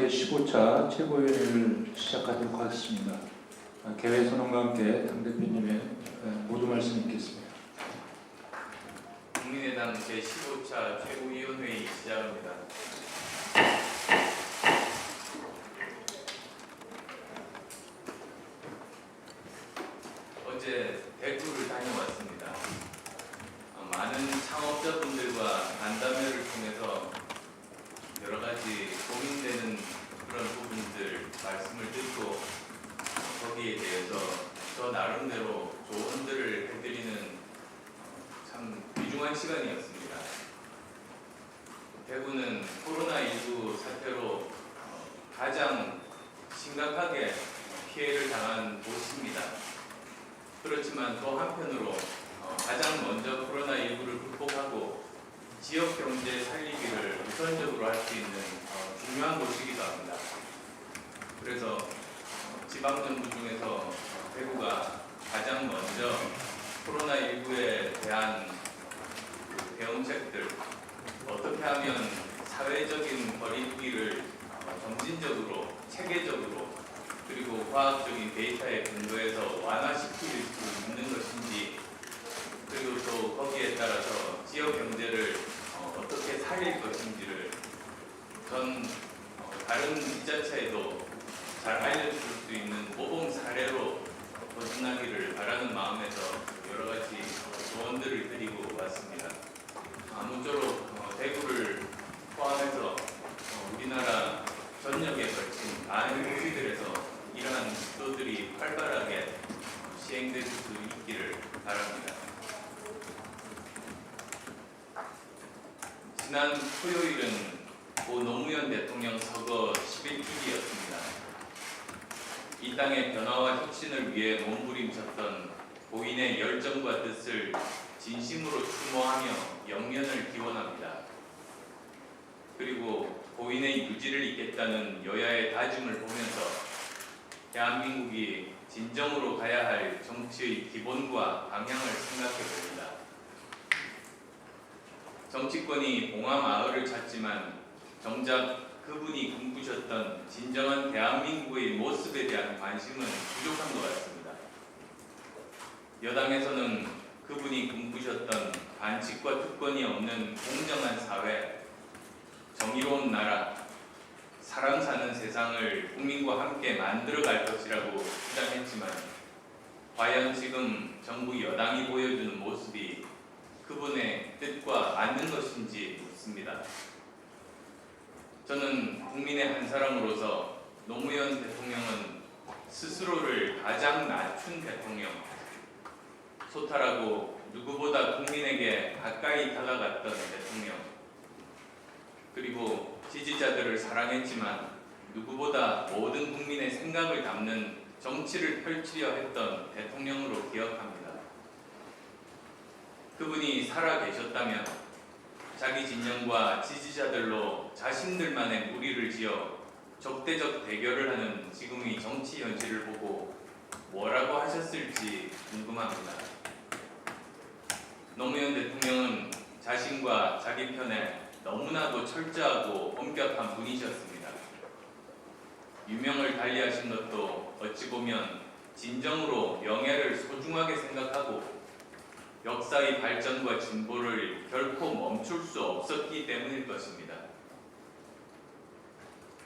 제15차 최고위원회를 시작하도록 하겠습니다. 개회 선언과 함께 당대표님의 모두 말씀 있겠습니다. 국민의당 제15차 최고위원회의 시작합니다. 어제 대구를 다녀왔습니다. 많은 창업자분들과 간담회를 통해서 여러 가지 고민되는 그런 부분들 말씀을 듣고 거기에 대해서 저 나름대로 조언들을 해드리는 참 귀중한 시간이었습니다. 대구는 코로나19 사태로 가장 심각하게 피해를 당한 곳입니다. 그렇지만 또 한편으로 가장 먼저 코로나19를 극복하고 지역 경제 살리기를 우선적으로 할 수 있는 중요한 곳이기도 합니다. 그래서 지방정부 중에서 대구가 가장 먼저 코로나19에 대한 대응책들, 어떻게 하면 사회적인 거리두기를 점진적으로, 체계적으로, 그리고 과학적인 데이터에 근거해서 완화시킬 수 있는 것인지, 그리고 또 거기에 따라서 지역 경제를 어떻게 살릴 것인지를 전 다른 지자체에도 잘 알려줄 수 있는 모범 사례로 거듭나기를 바라는 마음에서 여러 가지 조언들을 드리고 왔습니다. 아무쪼록 대구를 포함해서 우리나라 전역에 걸친 많은 도시들에서 이러한 시도들이 활발하게 시행될 수 있기를 바랍니다. 지난 토요일은 고 노무현 대통령 서거 11주기였습니다. 이 땅의 변화와 혁신을 위해 몸부림쳤던 고인의 열정과 뜻을 진심으로 추모하며 영면을 기원합니다. 그리고 고인의 유지를 잇겠다는 여야의 다짐을 보면서 대한민국이 진정으로 가야 할 정치의 기본과 방향을 생각해 봅니다. 정치권이 봉화마을을 찾지만 정작 그분이 꿈꾸셨던 진정한 대한민국의 모습에 대한 관심은 부족한 것 같습니다. 여당에서는 그분이 꿈꾸셨던 반칙과 특권이 없는 공정한 사회, 정의로운 나라, 사람 사는 세상을 국민과 함께 만들어갈 것이라고 주장했지만 과연 지금 정부 여당이 보여주는 모습이 그분의 뜻과 맞는 것인지 묻습니다. 저는 국민의 한 사람으로서 노무현 대통령은 스스로를 가장 낮춘 대통령, 소탈하고 누구보다 국민에게 가까이 다가갔던 대통령, 그리고 지지자들을 사랑했지만 누구보다 모든 국민의 생각을 담는 정치를 펼치려 했던 대통령으로 기억합니다. 그분이 살아계셨다면 자기 진영과 지지자들로 자신들만의 무리를 지어 적대적 대결을 하는 지금의 정치 현실을 보고 뭐라고 하셨을지 궁금합니다. 노무현 대통령은 자신과 자기 편에 너무나도 철저하고 엄격한 분이셨습니다. 유명을 달리하신 것도 어찌 보면 진정으로 명예를 소중하게 생각하고 역사의 발전과 진보를 결코 멈출 수 없었기 때문일 것입니다.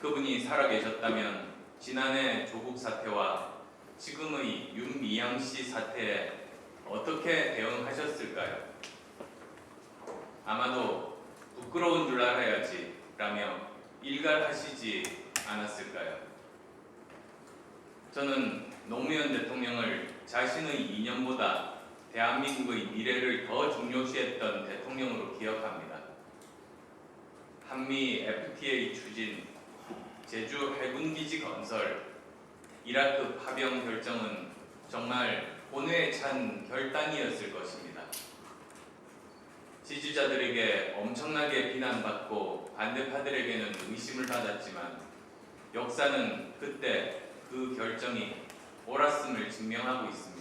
그분이 살아계셨다면 지난해 조국 사태와 지금의 윤미향 씨 사태에 어떻게 대응하셨을까요? 아마도 부끄러운 줄 알아야지 라며 일갈하시지 않았을까요? 저는 노무현 대통령을 자신의 이념보다 대한민국의 미래를 더 중요시했던 대통령으로 기억합니다. 한미 FTA 추진, 제주 해군기지 건설, 이라크 파병 결정은 정말 본회에 찬 결단이었을 것입니다. 지지자들에게 엄청나게 비난받고 반대파들에게는 의심을 받았지만 역사는 그때 그 결정이 옳았음을 증명하고 있습니다.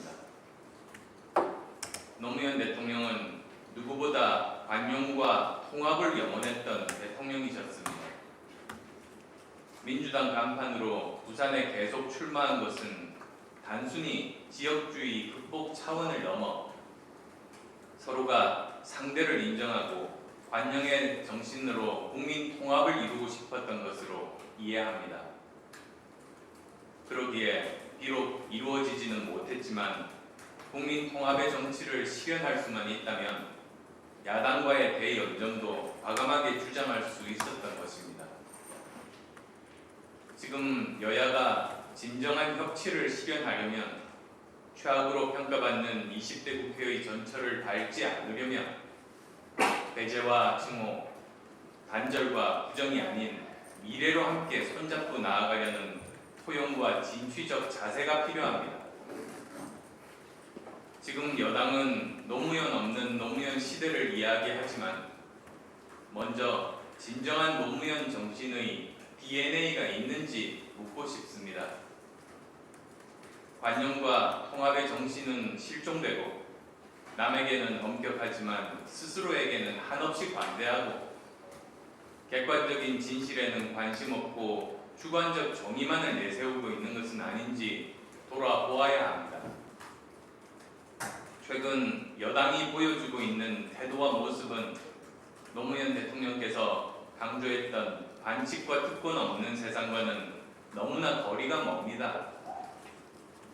노무현 대통령은 누구보다 관용과 통합을 영원했던 대통령이셨습니다. 민주당 간판으로 부산에 계속 출마한 것은 단순히 지역주의 극복 차원을 넘어 서로가 상대를 인정하고 관영의 정신으로 국민 통합을 이루고 싶었던 것으로 이해합니다. 그러기에 비록 이루어지지는 못했지만 국민 통합의 정치를 실현할 수만 있다면 야당과의 대연정도 과감하게 주장할 수 있었던 것입니다. 지금 여야가 진정한 협치를 실현하려면 최악으로 평가받는 20대 국회의 전철을 밟지 않으려면 배제와 증오, 단절과 부정이 아닌 미래로 함께 손잡고 나아가려는 포용과 진취적 자세가 필요합니다. 지금 여당은 노무현 없는 노무현 시대를 이야기하지만 먼저 진정한 노무현 정신의 DNA가 있는지 묻고 싶습니다. 관용과 통합의 정신은 실종되고 남에게는 엄격하지만 스스로에게는 한없이 관대하고 객관적인 진실에는 관심 없고 주관적 정의만을 내세우고 있는 것은 아닌지 돌아보아야 합니다. 최근 여당이 보여주고 있는 태도와 모습은 노무현 대통령께서 강조했던 반칙과 특권 없는 세상과는 너무나 거리가 멉니다.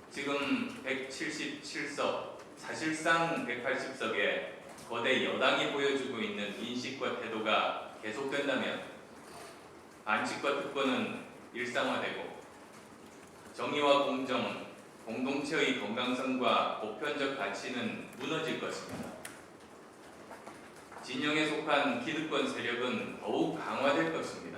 지금 177석, 사실상 180석의 거대 여당이 보여주고 있는 인식과 태도가 계속된다면 반칙과 특권은 일상화되고 정의와 공정, 공동체의 건강성과 보편적 가치는 무너질 것입니다. 진영에 속한 기득권 세력은 더욱 강화될 것입니다.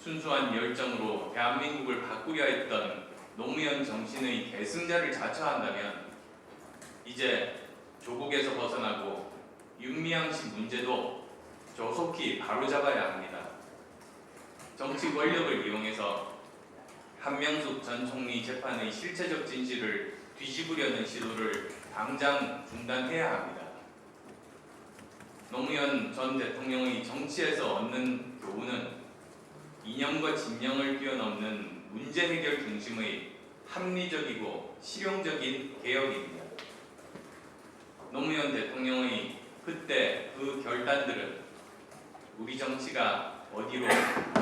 순수한 열정으로 대한민국을 바꾸려 했던 노무현 정신의 계승자를 자처한다면 이제 조국에서 벗어나고 윤미향씨 문제도 조속히 바로잡아야 합니다. 정치 권력을 이용해서 한명숙 전 총리 재판의 실체적 진실을 뒤집으려는 시도를 당장 중단해야 합니다. 노무현 전 대통령의 정치에서 얻는 교훈은 이념과 진영을 뛰어넘는 문제 해결 중심의 합리적이고 실용적인 개혁입니다. 노무현 대통령의 그때 그 결단들은 우리 정치가 어디로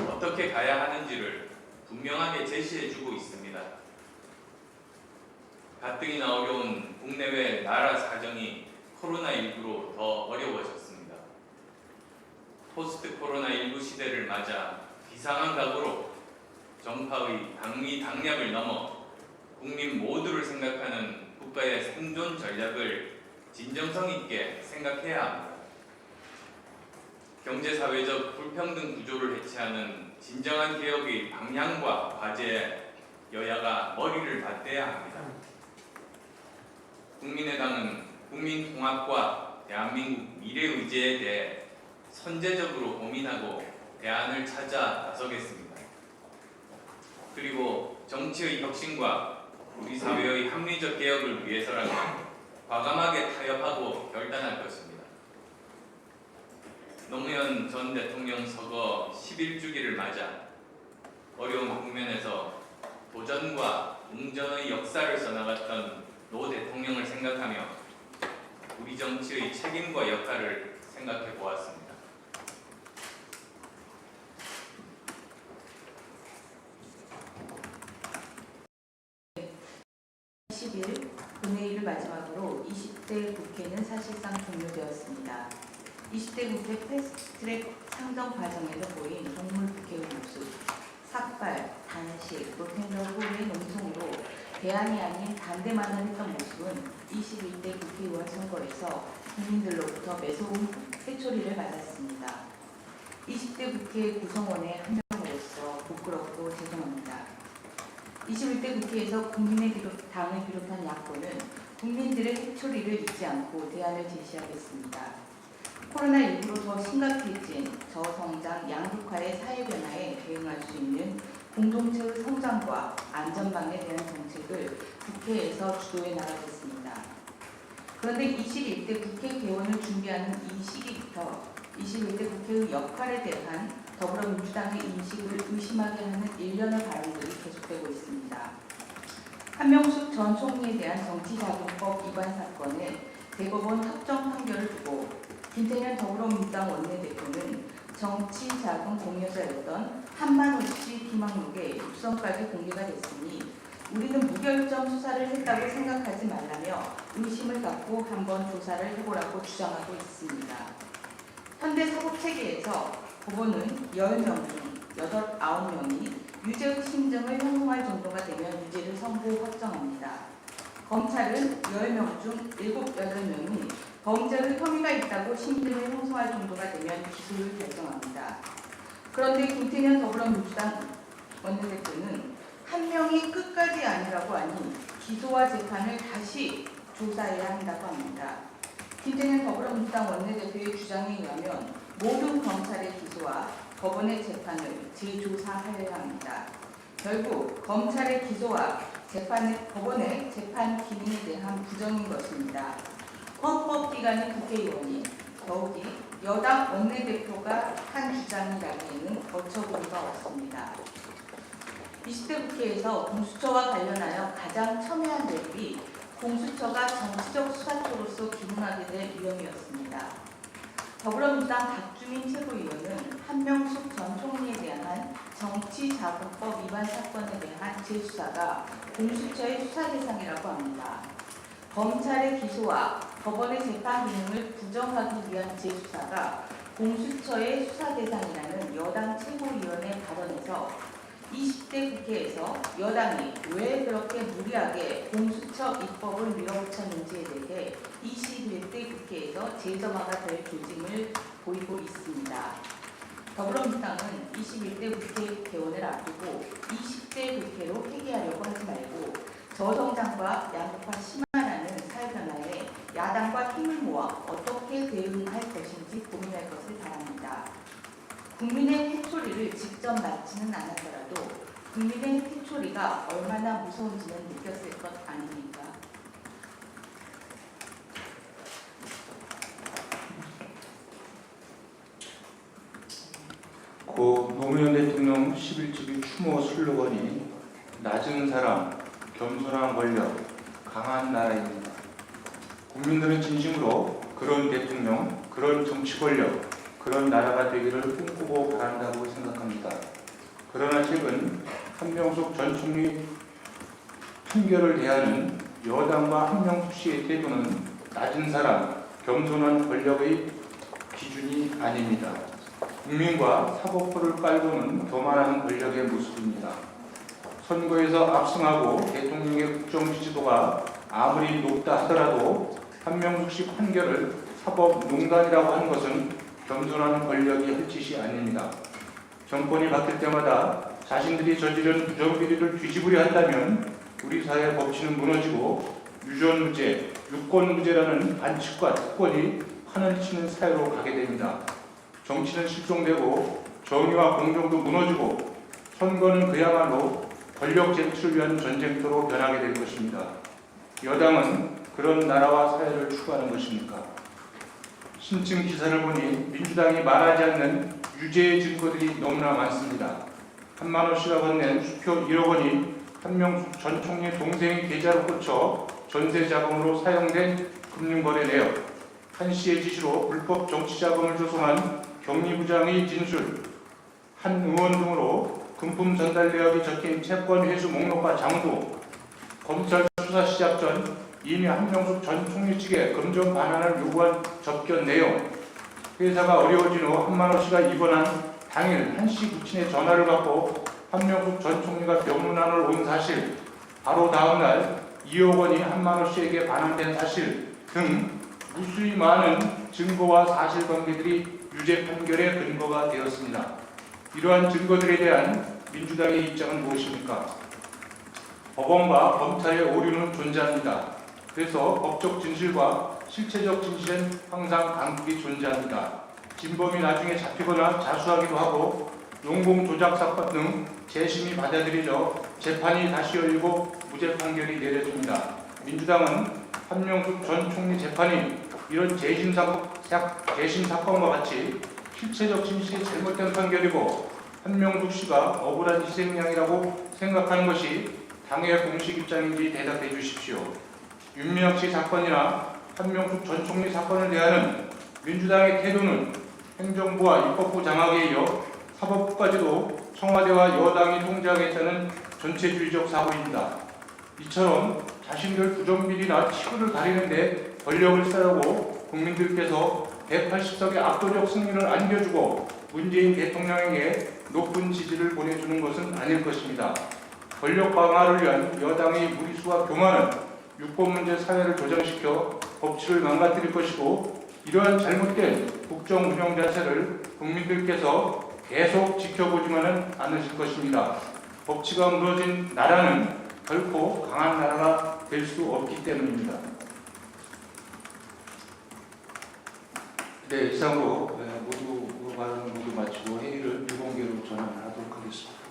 어떻게 가야 하는지를 분명하게 제시해주고 있습니다. 가뜩이나 어려운 국내외 나라 사정이 코로나19로 더 어려워졌습니다. 포스트 코로나19 시대를 맞아 비상한 각오로 정파의 당위 당략을 넘어 국민 모두를 생각하는 국가의 생존 전략을 진정성 있게 생각해야 합니다. 경제사회적 불평등 구조를 해체하는 진정한 개혁의 방향과 과제에 여야가 머리를 맞대야 합니다. 국민의당은 국민 통합과 대한민국 미래 의제에 대해 선제적으로 고민하고 대안을 찾아 나서겠습니다. 그리고 정치의 혁신과 우리 사회의 합리적 개혁을 위해서라면 과감하게 타협하고 결단할 것입니다. 노무현 전 대통령 서거 11주기를 맞아 어려운 국면에서 도전과 응전의 역사를 써나갔던 노 대통령을 생각하며 우리 정치의 책임과 역할을 생각해 보았습니다. 본회의를 마지막으로 20대 국회는 사실상 종료되었습니다. 20대 국회 패스트트랙 상정 과정에서 보인 동물 국회의 모습, 삭발, 단식, 노태우의 후의 농성으로 대안이 아닌 반대만을 했던 모습은 21대 국회의원 선거에서 국민들로부터 매서운 회초리를 맞았습니다. 20대 국회 구성원의 한 명으로서 부끄럽고 죄송합니다. 21대 국회에서 국민의당을 비롯한 야권은 국민들의 회초리를 잊지 않고 대안을 제시하겠습니다. 코로나19로 더 심각해진 저성장 양극화의 사회 변화에 대응할 수 있는 공동체의 성장과 안전망에 대한 정책을 국회에서 주도해 나가겠습니다. 그런데 21대 국회 개원을 준비하는 이 시기부터 21대 국회의 역할에 대한 더불어민주당의 인식을 의심하게 하는 일련의 발언들이 계속되고 있습니다. 한명숙 전 총리에 대한 정치자금법 위반 사건에 대법원 확정 판결을 두고 김태년 더불어민주당 원내대표는 정치자금 공여자였던 한만호 씨 기망록의 육성까지 공개가 됐으니 우리는 무결점 수사를 했다고 생각하지 말라며 의심을 갖고 한번 조사를 해보라고 주장하고 있습니다. 현대 사법체계에서 법원은 10명 중 9명이 유죄의 심정을 형성할 정도가 되면 유죄를 선고 확정합니다. 검찰은 10명 중 7, 8명이 범죄의 혐의가 있다고 심증을 형성할 정도가 되면 기소를 결정합니다. 그런데 김태년 더불어민주당 원내대표는 한 명이 끝까지 아니라고 하니 기소와 재판을 다시 조사해야 한다고 합니다. 김태년 더불어민주당 원내대표의 주장에 의하면 모든 검찰의 기소와 법원의 재판을 재조사하여야 합니다. 결국 검찰의 기소와 법원의 재판 기능에 대한 부정인 것입니다. 헌법기관인 국회의원이 더욱이 여당 원내대표가 한 주장이라기에는 어처구니가 없습니다. 20대 국회에서 공수처와 관련하여 가장 첨예한 대립이 공수처가 정치적 수사처로서 기능하게 될 위험이었습니다. 더불어민주당 박주민 최고위원은 한명숙 전 총리에 대한 정치자금법 위반 사건에 대한 재수사가 공수처의 수사 대상이라고 합니다. 검찰의 기소와 법원의 재판 기능을 부정하기 위한 재수사가 공수처의 수사 대상이라는 여당 최고위원의 발언에서 20대 국회에서 여당이 왜 그렇게 무리하게 공수처 입법을 밀어붙였는지에 대해 21대 국회에서 재점화가 될 조짐을 보이고 있습니다. 더불어민주당은 21대 국회 개원을 앞두고 20대 국회로 회귀하려고 하지 말고 저성장과 양극화 심화라는 사회변화에 야당과 힘을 모아 어떻게 대응할 것인지 고민할 것을 바랍니다. 국민의 회초리를 직접 맞지는 않았더라도 국민의 회초리가 얼마나 무서운지는 느꼈을 것 아닙니까? 고 노무현 대통령 11집의 추모 슬로건이 낮은 사람, 겸손한 권력, 강한 나라입니다. 국민들은 진심으로 그런 대통령, 그런 정치 권력, 그런 나라가 되기를 꿈꾸고 바란다고 생각합니다. 그러나 최근 한명숙 전 총리 판결을 대하는 여당과 한명숙 씨의 태도는 낮은 사람, 겸손한 권력의 기준이 아닙니다. 국민과 사법부를 깔고는 교만한 권력의 모습입니다. 선거에서 압승하고 대통령의 국정 지지도가 아무리 높다 하더라도 한명숙 씨 판결을 사법농단이라고 하는 것은 겸손한 권력이 할 짓이 아닙니다. 정권이 바뀔 때마다 자신들이 저지른 부정비리를 뒤집으려 한다면 우리 사회의 법치는 무너지고 유전무죄, 유권무죄라는 반칙과 특권이 판을 치는 사회로 가게 됩니다. 정치는 실종되고 정의와 공정도 무너지고 선거는 그야말로 권력 쟁취를 위한 전쟁터로 변하게 될 것입니다. 여당은 그런 나라와 사회를 추구하는 것입니까? 신층 기사를 보니 민주당이 말하지 않는 유죄의 증거들이 너무나 많습니다. 한만호 씨가 건넨 수표 1억 원이 한명숙 전 총리 동생의 계좌로 꽂혀 전세 자금으로 사용된 금융거래 내역, 한 씨의 지시로 불법 정치 자금을 조성한 경리부장의 진술, 한 의원 등으로 금품 전달 내역이 적힌 채권 회수 목록과 장부, 검찰 수사 시작 전 이미 한명숙 전 총리 측에 금전 반환을 요구한 접견 내용, 회사가 어려워진 후 한만호 씨가 입원한 당일 한 씨 부친의 전화를 받고 한명숙 전 총리가 병문안을 온 사실, 바로 다음 날 2억 원이 한만호 씨에게 반환된 사실 등 무수히 많은 증거와 사실관계들이 유죄 판결의 근거가 되었습니다. 이러한 증거들에 대한 민주당의 입장은 무엇입니까? 법원과 검찰의 오류는 존재합니다. 그래서 법적 진실과 실체적 진실엔 항상 간극이 존재합니다. 진범이 나중에 잡히거나 자수하기도 하고 용공 조작 사건 등 재심이 받아들여져 재판이 다시 열리고 무죄 판결이 내려집니다. 민주당은 한명숙 전 총리 재판이 이런 재심 사건과 같이 실체적 진실이 잘못된 판결이고 한명숙 씨가 억울한 희생양이라고 생각하는 것이 당의 공식 입장인지 대답해 주십시오. 윤미향 씨 사건이나 한명숙 전 총리 사건을 대하는 민주당의 태도는 행정부와 입법부 장악에 이어 사법부까지도 청와대와 여당이 통제하겠다는 전체주의적 사고입니다. 이처럼 자신들 부정비리나 치부를 가리는데 권력을 쓰려고 국민들께서 180석의 압도적 승리를 안겨주고 문재인 대통령에게 높은 지지를 보내주는 것은 아닐 것입니다. 권력 강화를 위한 여당의 무리수와 교만은 유권 문제 사회를 조장시켜 법치를 망가뜨릴 것이고 이러한 잘못된 국정 운영 자체를 국민들께서 계속 지켜보지만은 않으실 것입니다. 법치가 무너진 나라는 결코 강한 나라가 될 수 없기 때문입니다. 네, 이상으로 모두 발언을 모두 마치고 회의를 비공개로 전환하도록 하겠습니다.